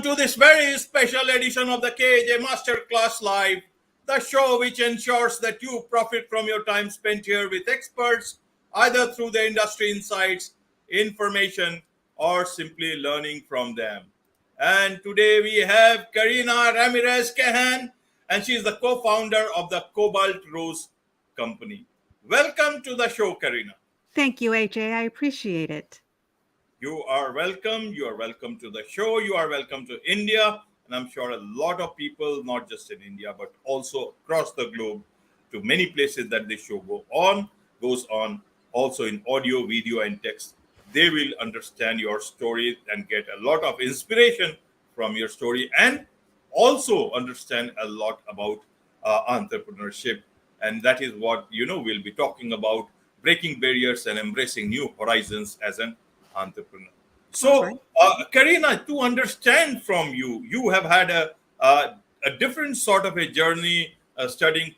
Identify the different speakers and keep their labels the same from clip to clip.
Speaker 1: to this very special edition of the KJ Masterclass Live, the show which ensures that you profit from your time spent here with experts, either through the industry insights, information, or simply learning from them. And today we have Carina Ramirez Cahan, and she is the co-founder of the Cobalt Rose company. Welcome to the show, Carina.
Speaker 2: Thank you, AJ. I appreciate it.
Speaker 1: You are welcome. You are welcome to the show. You are welcome to India. And I'm sure a lot of people, not just in India, but also across the globe, to many places that this show goes on, also in audio, video, and text. They will understand your story and get a lot of inspiration from your story, and also understand a lot about entrepreneurship. And that is what, we'll be talking about, breaking barriers and embracing new horizons as an entrepreneur.
Speaker 2: All right.
Speaker 1: So, Karina, to understand from you, you have had a different sort of a journey, studying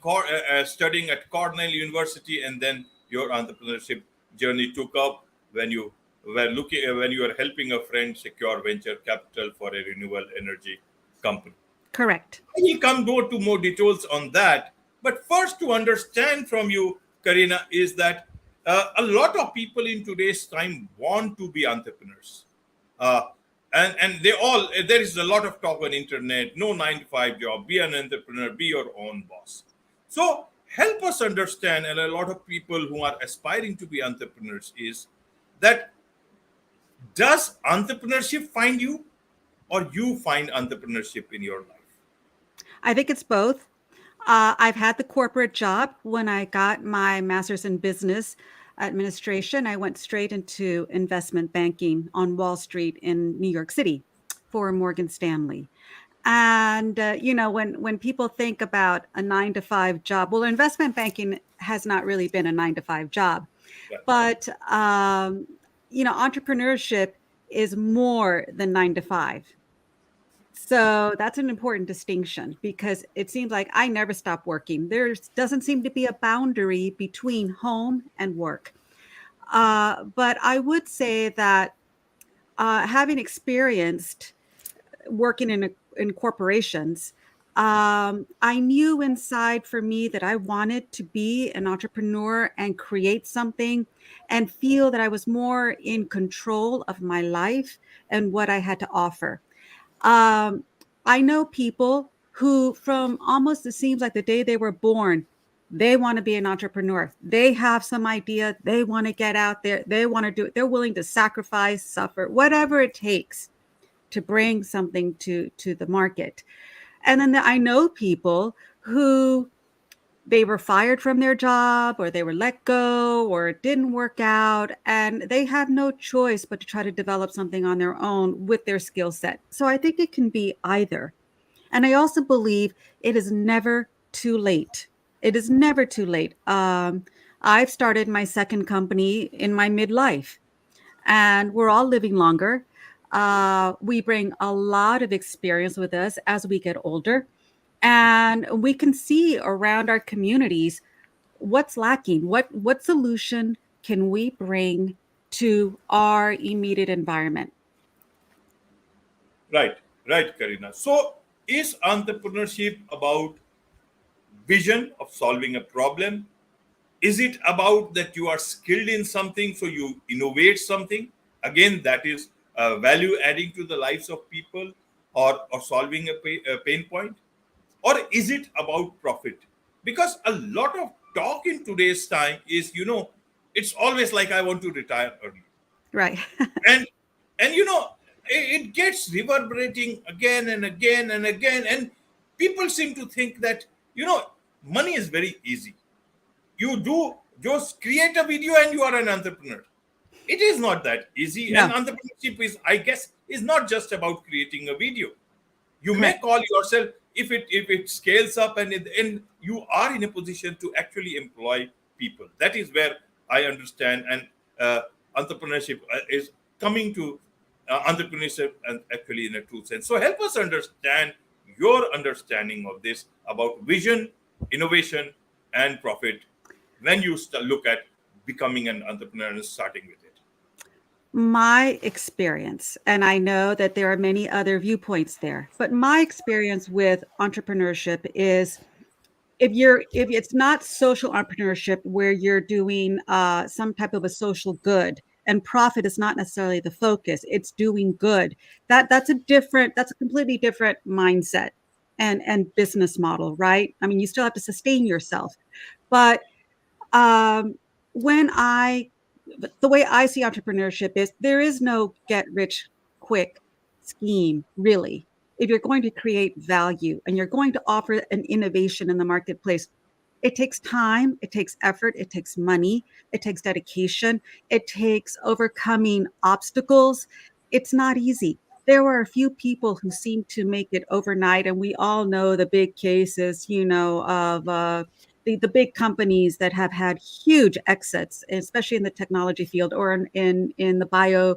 Speaker 1: at Cornell University, and then your entrepreneurship journey took up when you were helping a friend secure venture capital for a renewable energy company.
Speaker 2: Correct.
Speaker 1: I will come to more details on that. But first, to understand from you, Karina, is that a lot of people in today's time want to be entrepreneurs. And there is a lot of talk on internet, no 9 to 5 job, be an entrepreneur, be your own boss. So help us understand, and a lot of people who are aspiring to be entrepreneurs, is that does entrepreneurship find you, or you find entrepreneurship in your life?
Speaker 2: I think it's both. I've had the corporate job. When I got my master's in business administration, I went straight into investment banking on Wall Street in New York City for Morgan Stanley. And when people think about a 9 to 5 job, well, investment banking has not really been a 9 to 5 job,
Speaker 1: Yeah.
Speaker 2: but entrepreneurship is more than 9 to 5. So that's an important distinction, because it seems like I never stop working. There doesn't seem to be a boundary between home and work. But I would say that having experienced working in corporations, I knew inside for me that I wanted to be an entrepreneur and create something and feel that I was more in control of my life and what I had to offer. I know people who, from almost, it seems like the day they were born, they want to be an entrepreneur. They have some idea. They want to get out there. They want to do it. They're willing to sacrifice, suffer, whatever it takes to bring something to the market. And then I know people who they were fired from their job, or they were let go, or it didn't work out, and they have no choice but to try to develop something on their own with their skill set. So I think it can be either. And I also believe it is never too late. It is never too late. I've started my second company in my midlife, and we're all living longer. We bring a lot of experience with us as we get older, and we can see around our communities what's lacking. What solution can we bring to our immediate environment?
Speaker 1: Right, right, Karina. So, is entrepreneurship about vision of solving a problem? Is it about that you are skilled in something, so you innovate something? Again, that is value adding to the lives of people, or solving a pain point? Or is it about profit? Because a lot of talk in today's time is, it's always like, I want to retire early.
Speaker 2: Right.
Speaker 1: And it gets reverberating again and again and again. And people seem to think that, money is very easy. You do just create a video and you are an entrepreneur. It is not that easy.
Speaker 2: No.
Speaker 1: And entrepreneurship is, I guess, is not just about creating a video. You may
Speaker 2: Correct.
Speaker 1: call yourself, if it scales up, and you are in a position to actually employ people. That is where I understand, and entrepreneurship is coming to entrepreneurship, and actually in a true sense. So help us understand your understanding of this, about vision, innovation, and profit, when you look at becoming an entrepreneur and starting with it.
Speaker 2: My experience, and I know that there are many other viewpoints there, but my experience with entrepreneurship is if it's not social entrepreneurship where you're doing some type of a social good and profit is not necessarily the focus, it's doing good. That's a completely different mindset and business model, right? I mean, you still have to sustain yourself, but um, when I, the way I see entrepreneurship is there is no get rich quick scheme, really. If you're going to create value and you're going to offer an innovation in the marketplace, it takes time, it takes effort, it takes money, it takes dedication, it takes overcoming obstacles. It's not easy. There were a few people who seem to make it overnight, and we all know the big cases, of the big companies that have had huge exits, especially in the technology field or in the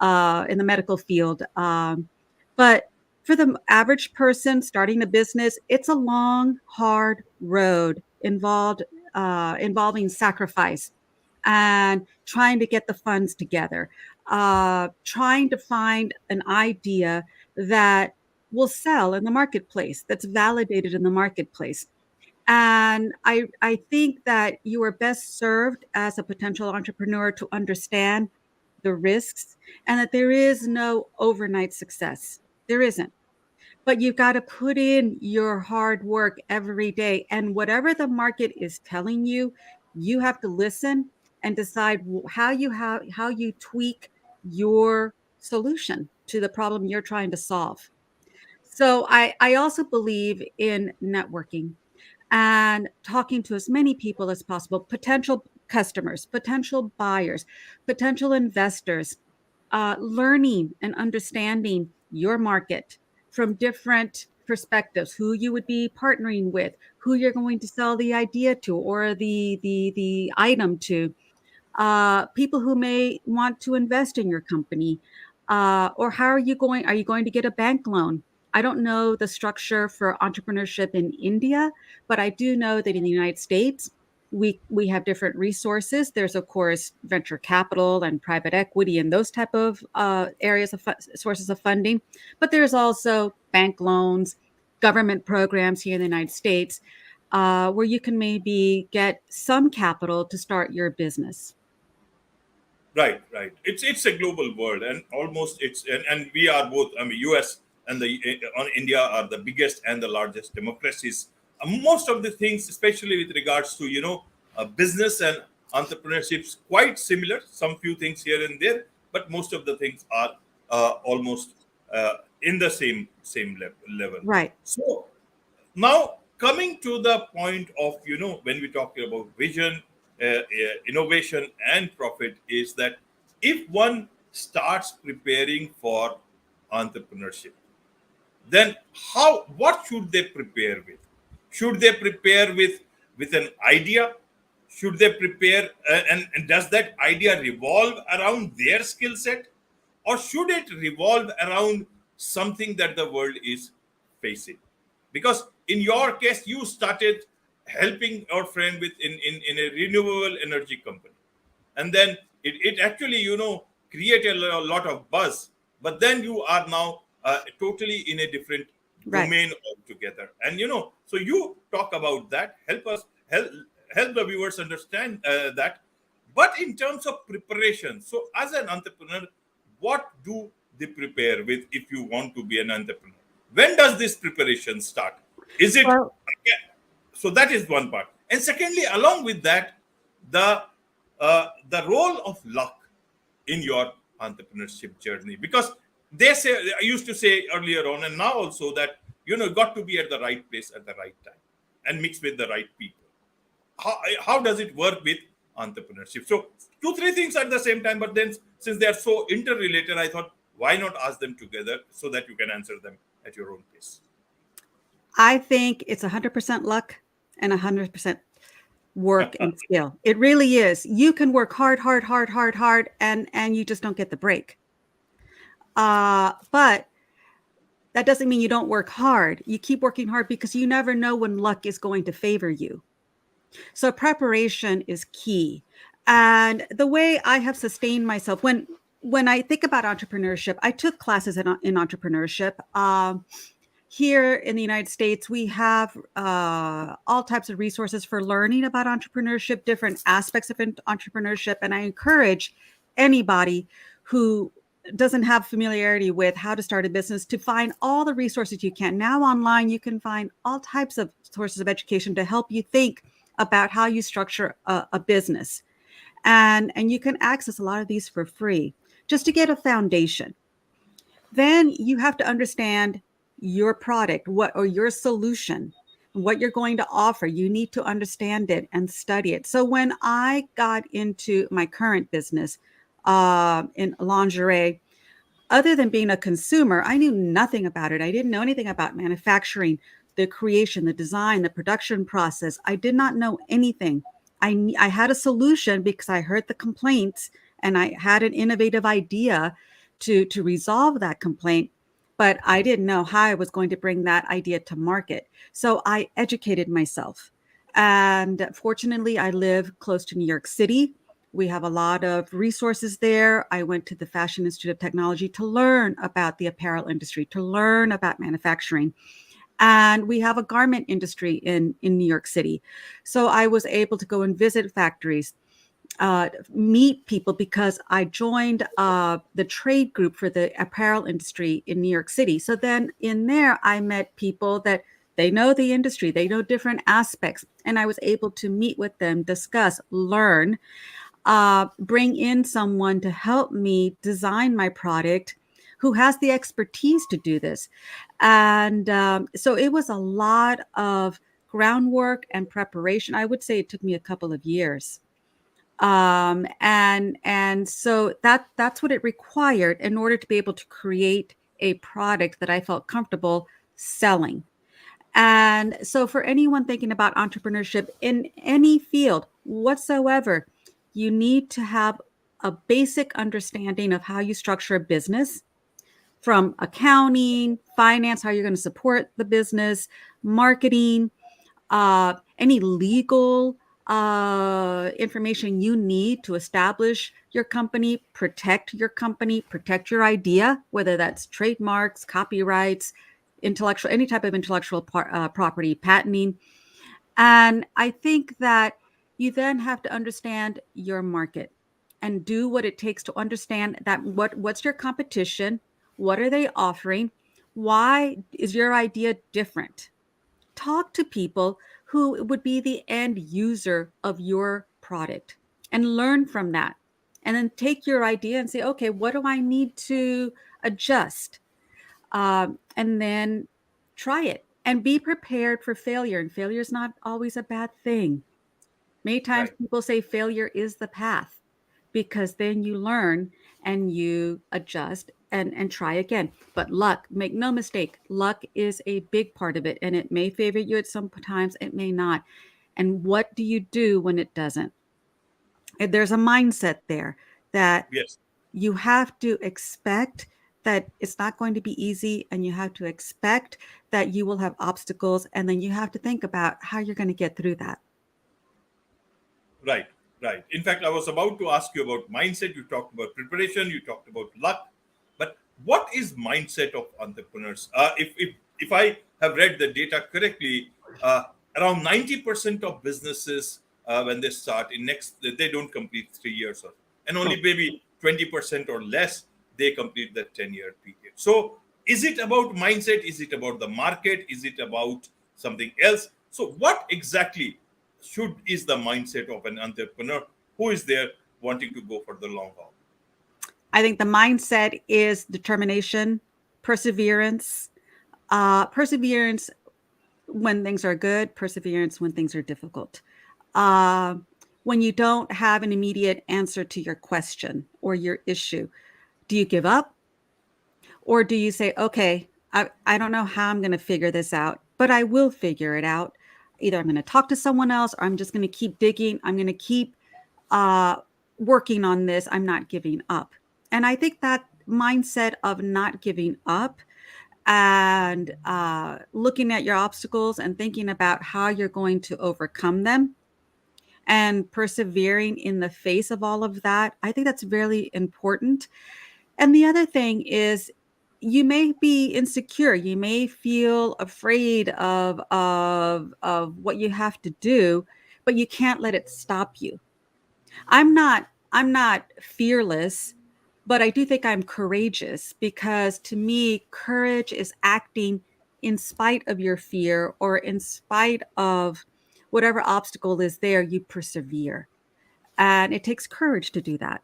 Speaker 2: in the medical field. But for the average person starting a business, it's a long, hard road involving sacrifice and trying to get the funds together, trying to find an idea that will sell in the marketplace, that's validated in the marketplace. And I think that you are best served as a potential entrepreneur to understand the risks and that there is no overnight success. There isn't. But you've got to put in your hard work every day. And whatever the market is telling you, you have to listen and decide how you tweak your solution to the problem you're trying to solve. So I also believe in networking and talking to as many people as possible, potential customers, potential buyers, potential investors, learning and understanding your market from different perspectives, who you would be partnering with, who you're going to sell the idea to or the item to, people who may want to invest in your company, or how are you going to get a bank loan? I don't know the structure for entrepreneurship in India, but I do know that in the United States, we have different resources. There's of course venture capital and private equity and those type of areas of sources of funding, but there's also bank loans, government programs here in the United States, where you can maybe get some capital to start your business.
Speaker 1: Right, right. It's a global world, and almost and we are both. I mean, U.S. and the on India are the biggest and the largest democracies. Most of the things, especially with regards to business and entrepreneurships, quite similar. Some few things here and there, but most of the things are almost in the level.
Speaker 2: Right.
Speaker 1: So now, coming to the point of, when we talk about vision, innovation, and profit, is that if one starts preparing for entrepreneurship, then what should they prepare with? Should they prepare with an idea? Should they prepare, and does that idea revolve around their skill set, or should it revolve around something that the world is facing? Because in your case, you started helping your friend in a renewable energy company, and then it actually created a lot of buzz, but then you are now totally in a different
Speaker 2: Right.
Speaker 1: domain altogether. And so you talk about that, help the viewers understand that. But in terms of preparation, so as an entrepreneur, what do they prepare with if you want to be an entrepreneur? When does this preparation start? Is it
Speaker 2: Well,
Speaker 1: yeah, so that is one part. And secondly, along with that, the the role of luck in your entrepreneurship journey, because I used to say earlier on and now also that got to be at the right place at the right time and mix with the right people. How does it work with entrepreneurship? So two three things at the same time, but then since they are so interrelated, I thought, why not ask them together so that you can answer them at your own pace.
Speaker 2: I think it's 100% luck and 100% work and skill. It really is. You can work hard, hard, hard, hard, hard, and you just don't get the break. But that doesn't mean you don't work hard. You keep working hard because you never know when luck is going to favor you. So preparation is key. And the way I have sustained myself when I think about entrepreneurship, I took classes in entrepreneurship. Here in the United States, we have all types of resources for learning about entrepreneurship, different aspects of entrepreneurship. And I encourage anybody who doesn't have familiarity with how to start a business to find all the resources you can. Now online, you can find all types of sources of education to help you think about how you structure a business. And you can access a lot of these for free just to get a foundation. Then you have to understand your product, or your solution, what you're going to offer. You need to understand it and study it. So when I got into my current business in lingerie, other than being a consumer, I knew nothing about it. I didn't know anything about manufacturing, the creation, the design, the production process. I did not know anything. I had a solution because I heard the complaints and I had an innovative idea to resolve that complaint, but I didn't know how I was going to bring that idea to market. So I educated myself. And fortunately, I live close to New York City. We have a lot of resources there. I went to the Fashion Institute of Technology to learn about the apparel industry, to learn about manufacturing. And we have a garment industry in New York City. So I was able to go and visit factories, meet people, because I joined the trade group for the apparel industry in New York City. So then in there, I met people that they know the industry, they know different aspects, and I was able to meet with them, discuss, learn, bring in someone to help me design my product who has the expertise to do this. And so it was a lot of groundwork and preparation. I would say it took me a couple of years. And so that's what it required in order to be able to create a product that I felt comfortable selling. And so for anyone thinking about entrepreneurship in any field whatsoever, you need to have a basic understanding of how you structure a business, from accounting, finance, how you're going to support the business, marketing, any legal information you need to establish your company, protect your idea, whether that's trademarks, copyrights, intellectual, any type of intellectual property, patenting. And I think that you then have to understand your market and do what it takes to understand that what's your competition, what are they offering, why is your idea different. Talk to people who would be the end user of your product and learn from that. And then take your idea and say, okay, what do I need to adjust? And then try it and be prepared for failure. And failure is not always a bad thing. Many times
Speaker 1: Right.
Speaker 2: people say failure is the path, because then you learn and you adjust and try again. But luck, make no mistake, luck is a big part of it, and it may favor you at some times, it may not. And what do you do when it doesn't? And there's a mindset there that
Speaker 1: Yes.
Speaker 2: you have to expect that it's not going to be easy, and you have to expect that you will have obstacles, and then you have to think about how you're going to get through that.
Speaker 1: Right, right. In fact, I was about to ask you about mindset. You talked about preparation. You talked about luck. But what is mindset of entrepreneurs? If I have read the data correctly, around 90% of businesses when they start in next they don't complete 3 years, and only
Speaker 2: Oh,
Speaker 1: maybe 20% or less they complete the 10-year period. So is it about mindset? Is it about the market? Is it about something else? So what exactly should is the mindset of an entrepreneur who is there wanting to go for the long haul?
Speaker 2: I think the mindset is determination, perseverance, perseverance when things are good, perseverance when things are difficult. Uh, when you don't have an immediate answer to your question or your issue, do you give up, or do you say, okay, I don't know how I'm going to figure this out, but I will figure it out. Either I'm going to talk to someone else, or I'm just going to keep digging. I'm going to keep uh, working on this. I'm not giving up. And I think that mindset of not giving up and looking at your obstacles and thinking about how you're going to overcome them and persevering in the face of all of that. I think that's really important. And the other thing is, you may be insecure. You may feel afraid of what you have to do, but you can't let it stop you. I'm not fearless, but I do think I'm courageous, because to me, courage is acting in spite of your fear, or in spite of whatever obstacle is there, you persevere. And it takes courage to do that.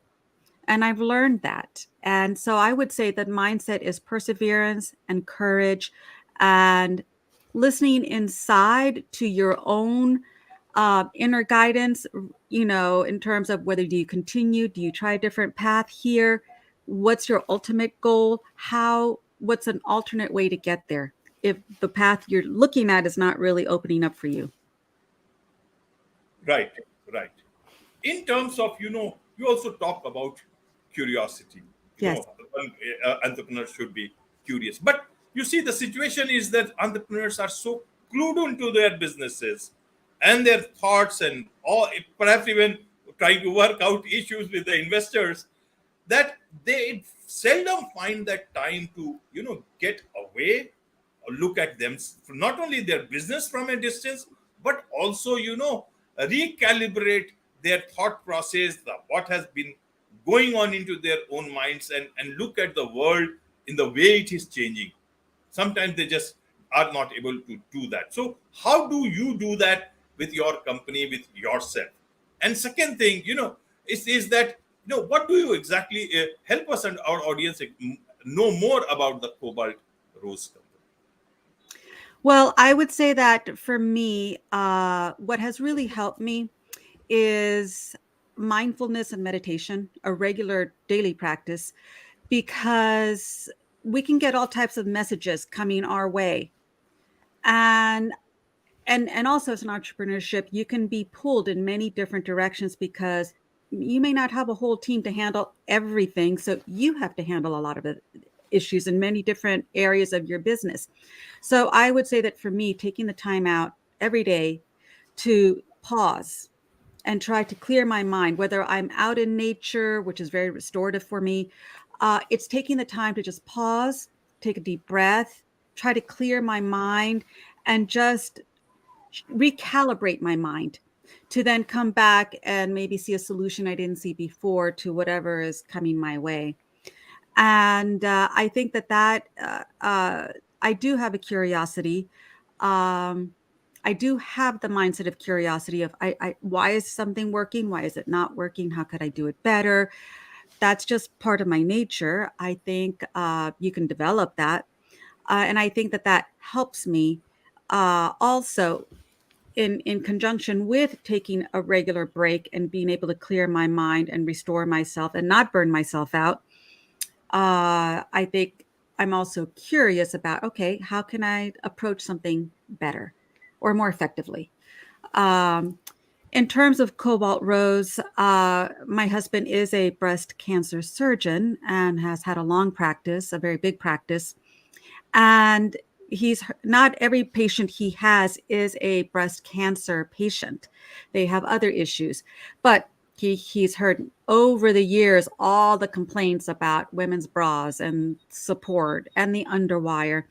Speaker 2: And I've learned that. And so I would say that mindset is perseverance and courage, and listening inside to your own inner guidance, in terms of whether do you continue, do you try a different path here? What's your ultimate goal? What's an alternate way to get there if the path you're looking at is not really opening up for you?
Speaker 1: Right, right. In terms of, you also talk about curiosity. You
Speaker 2: Yes.
Speaker 1: know, entrepreneurs should be curious. But you see, the situation is that entrepreneurs are so glued into their businesses and their thoughts, and all, perhaps even trying to work out issues with the investors, that they seldom find that time to get away or look at them, not only their business from a distance, but also recalibrate their thought process, what has been going on into their own minds, and look at the world in the way it is changing. Sometimes they just are not able to do that. So how do you do that with your company, with yourself? And second thing, is that, what do you exactly help us and our audience know more about the Cobalt Rose company?
Speaker 2: Well, I would say that for me, what has really helped me is mindfulness and meditation, a regular daily practice, because we can get all types of messages coming our way. And and also, as an entrepreneurship, you can be pulled in many different directions, because you may not have a whole team to handle everything, so you have to handle a lot of issues in many different areas of your business. So I would say that for me, taking the time out every day to pause and try to clear my mind, whether I'm out in nature, which is very restorative for me, it's taking the time to just pause, take a deep breath, try to clear my mind, and just recalibrate my mind to then come back and maybe see a solution I didn't see before to whatever is coming my way. And I think that I do have a curiosity. Um, I do have the mindset of curiosity of why is something working? Why is it not working? How could I do it better? That's just part of my nature. I think you can develop that. And I think that that helps me also in conjunction with taking a regular break and being able to clear my mind and restore myself and not burn myself out. I think I'm also curious about, okay, how can I approach something better or more effectively? Um, in terms of Cobalt Rose, my husband is a breast cancer surgeon and has had a long practice, a very big practice. And he's not every patient he has is a breast cancer patient. They have other issues, but he's heard over the years all the complaints about women's bras and support and the underwire,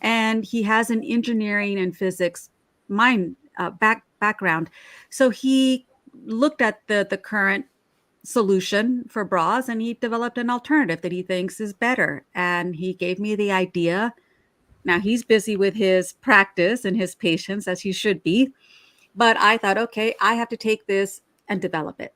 Speaker 2: and he has an engineering and physics mind background, so he looked at the current solution for bras, and he developed an alternative that he thinks is better, and he gave me the idea. Now he's busy with his practice and his patients, as he should be. But I thought, okay, I have to take this and develop it.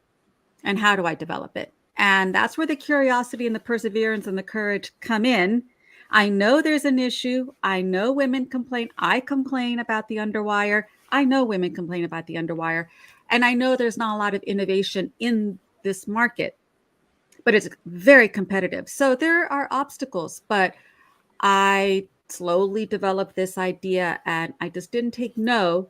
Speaker 2: And how do I develop it? And that's where the curiosity and the perseverance and the courage come in. I know there's an issue. I know women complain. I complain about the underwire. I know women complain about the underwire. And I know there's not a lot of innovation in this market, but it's very competitive. So there are obstacles, but I slowly developed this idea, and I just didn't take no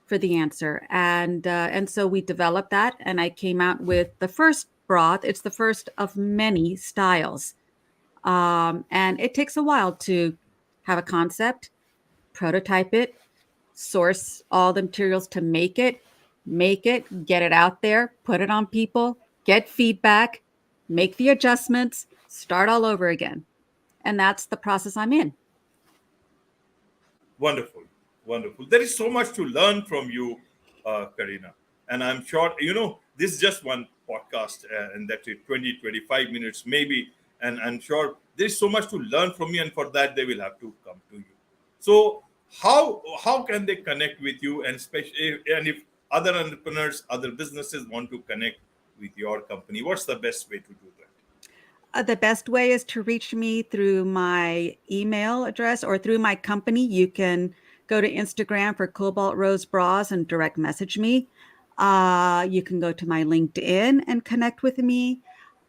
Speaker 2: for the answer. And so we developed that, and I came out with the first broth. It's the first of many styles. And it takes a while to have a concept, prototype it, source all the materials to make it, make it, get it out there, put it on people, get feedback, make the adjustments, start all over again. And that's the process I'm in.
Speaker 1: Wonderful, wonderful. There is so much to learn from you, Karina. And I'm sure, this is just one podcast, and that's it, 20, 25 minutes maybe. And I'm sure there's so much to learn from you, and for that, they will have to come to you. So, how can they connect with you, and especially, and if other entrepreneurs, other businesses want to connect with your company, what's the best way to do that?
Speaker 2: The best way is to reach me through my email address or through my company. You can go to Instagram for Cobalt Rose Bras and direct message me. You can go to my LinkedIn and connect with me.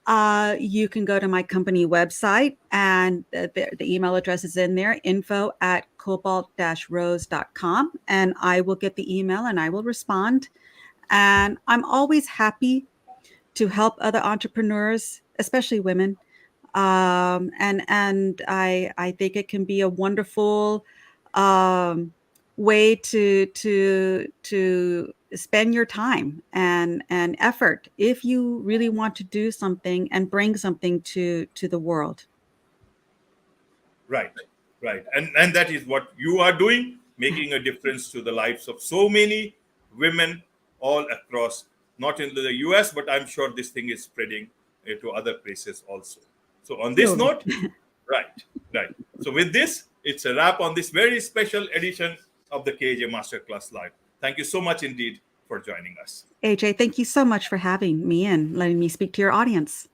Speaker 2: You can go to my company website, and the email address is in there, info@cobalt-rose.com, and I will get the email and I will respond. And I'm always happy to help other entrepreneurs, especially women. And I think it can be a wonderful way to spend your time and effort if you really want to do something and bring something to the world.
Speaker 1: Right, right. And that is what you are doing, making a difference to the lives of so many women all across, not in the US, but I'm sure this thing is spreading to other places also. So on this
Speaker 2: Slowly.
Speaker 1: note, right, right. So with this, it's a wrap on this very special edition of the KJ Masterclass Live. Thank you so much indeed for joining us.
Speaker 2: AJ, thank you so much for having me and letting me speak to your audience.